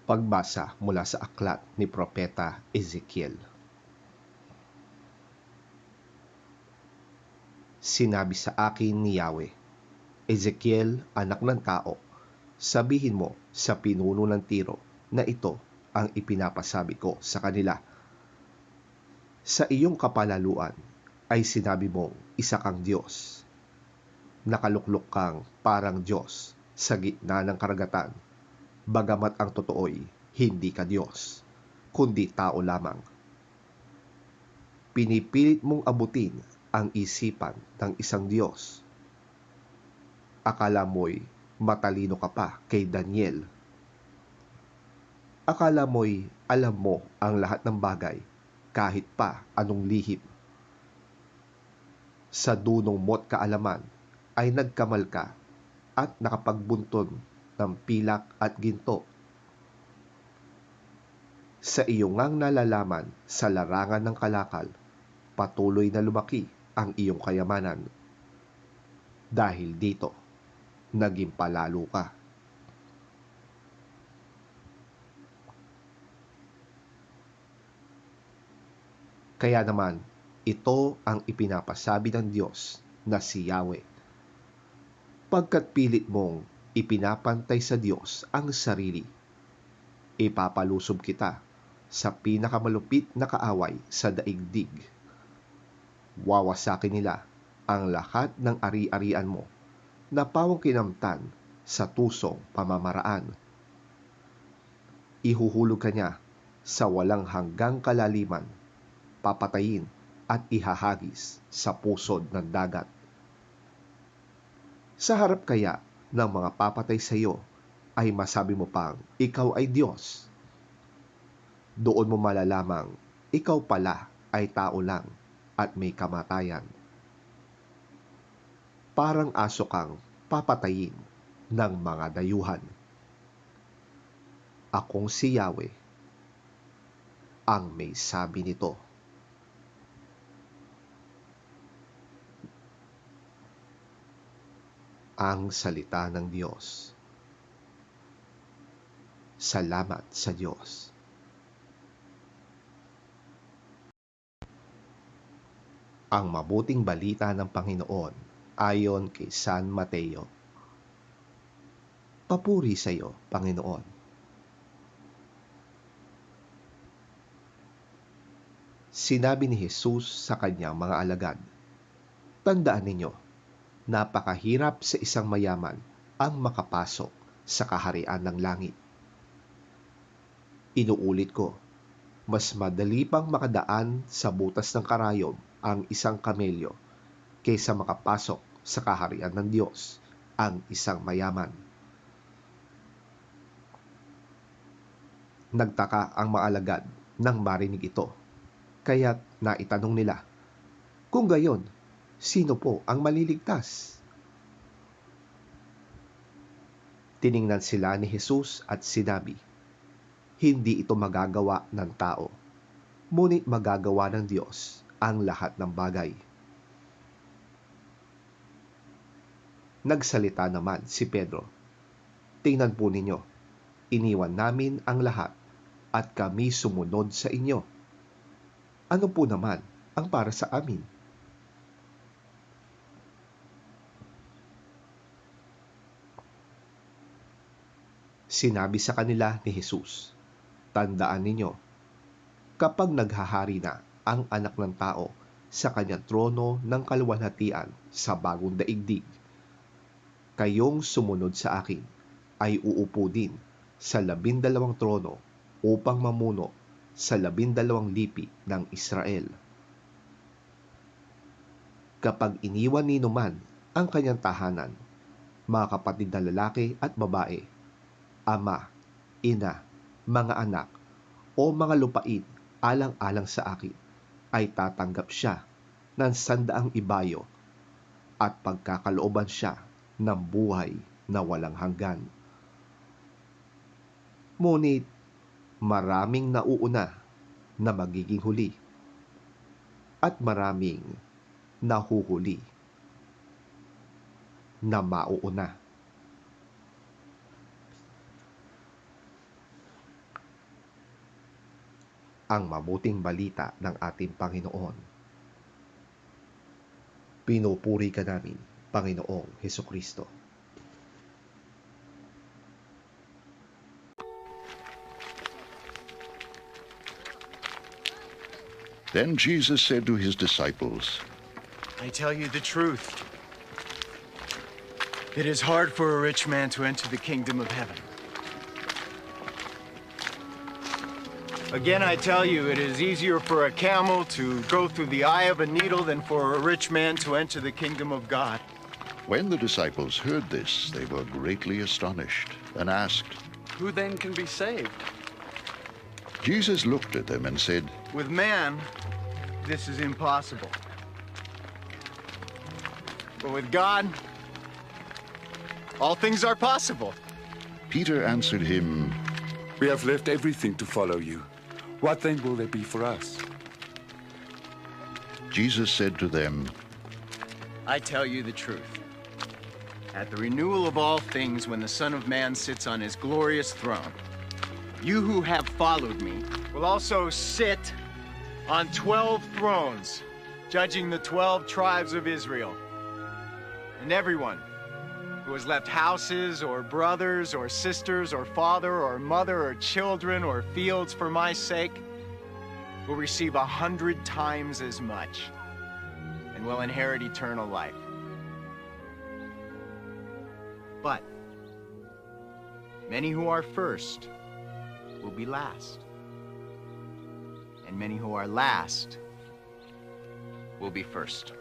Pagbasa mula sa aklat ni Propeta Ezekiel. Sinabi sa akin ni Yahweh, Ezekiel, anak ng tao, sabihin mo sa pinuno ng Tiro na ito ang ipinapasabi ko sa kanila. Sa iyong kapalaluan ay sinabi mong isa kang Diyos. Nakaluklok kang parang Diyos sa gitna ng karagatan, bagamat ang totoo'y hindi ka Diyos, kundi tao lamang. Pinipilit mong abutin ang isipan ng isang Diyos. Akala mo'y matalino ka pa kay Daniel. Akala mo'y alam mo ang lahat ng bagay kahit pa anong lihim. Sa dunong mo't kaalaman ay nagkamal ka at nakapagbuntun ng pilak at ginto. Sa iyo ngang nalalaman sa larangan ng kalakal, patuloy na lumaki ang iyong kayamanan. Dahil dito, naging palalo ka. Kaya naman, ito ang ipinapasabi ng Diyos na si Yahweh. Pagkat pilit mong ipinapantay sa Diyos ang sarili, ipapalusob kita sa pinakamalupit na kaaway sa daigdig. Wawasakin nila ang lahat ng ari-arian mo na pawang kinamtan sa tusong pamamaraan. Ihuhulog ka niya sa walang hanggang kalaliman, papatayin at ihahagis sa pusod ng dagat. Sa harap kaya ng mga papatay sa iyo ay masabi mo pang ikaw ay Diyos. Doon mo malalamang ikaw pala ay tao lang at may kamatayan. Parang aso kang papatayin ng mga dayuhan. Akong si Yahweh ang may sabi nito. Ang salita ng Diyos. Salamat sa Diyos. Ang mabuting balita ng Panginoon ayon kay San Mateo. Papuri sa iyo, Panginoon. Sinabi ni Jesus sa kanyang mga alagad, tandaan ninyo, napakahirap sa isang mayaman ang makapasok sa kaharian ng langit. Inuulit ko, mas madali pang makadaan sa butas ng karayom ang isang kamelyo kaysa makapasok sa kaharian ng Diyos ang isang mayaman. Nagtaka ang mga alagad nang marinig ito, kaya't naitanong nila, kung gayon, sino po ang maliligtas? Tiningnan sila ni Jesus at sinabi, hindi ito magagawa ng tao, ngunit magagawa ng Diyos ang lahat ng bagay. Nagsalita naman si Pedro, tingnan po ninyo, iniwan namin ang lahat at kami sumunod sa inyo. Ano po naman ang para sa amin? Sinabi sa kanila ni Jesus, tandaan ninyo, kapag naghahari na ang anak ng tao sa kanyang trono ng kaluwalhatian sa bagong daigdig, kayong sumunod sa akin ay uupo din sa 12 trono upang mamuno sa 12 lipi ng Israel. Kapag iniwan ni Numan ang kanyang tahanan, mga kapatid na lalaki at babae, ama, ina, mga anak, o mga lupain alang-alang sa akin, ay tatanggap siya ng 100 ibayo at pagkakalooban siya ng buhay na walang hanggan. Ngunit maraming nauuna na magiging huli at maraming nahuhuli na mauuna. ang mabuting balita ng ating Panginoon. Pinupuri ka namin, Panginoong Hesukristo. Then Jesus said to his disciples, I tell you the truth. It is hard for a rich man to enter the kingdom of heaven. Again, I tell you, it is easier for a camel to go through the eye of a needle than for a rich man to enter the kingdom of God. When the disciples heard this, they were greatly astonished and asked, Who then can be saved? Jesus looked at them and said, With man, this is impossible. But with God, all things are possible. Peter answered him, We have left everything to follow you. What then will there be for us? Jesus said to them, I tell you the truth. At the renewal of all things, when the Son of Man sits on his glorious throne, you who have followed me will also sit on 12 thrones, judging the 12 tribes of Israel. And everyone who has left houses or brothers or sisters or father or mother or children or fields for my sake will receive 100 times as much and will inherit eternal life. But many who are first will be last, and many who are last will be first.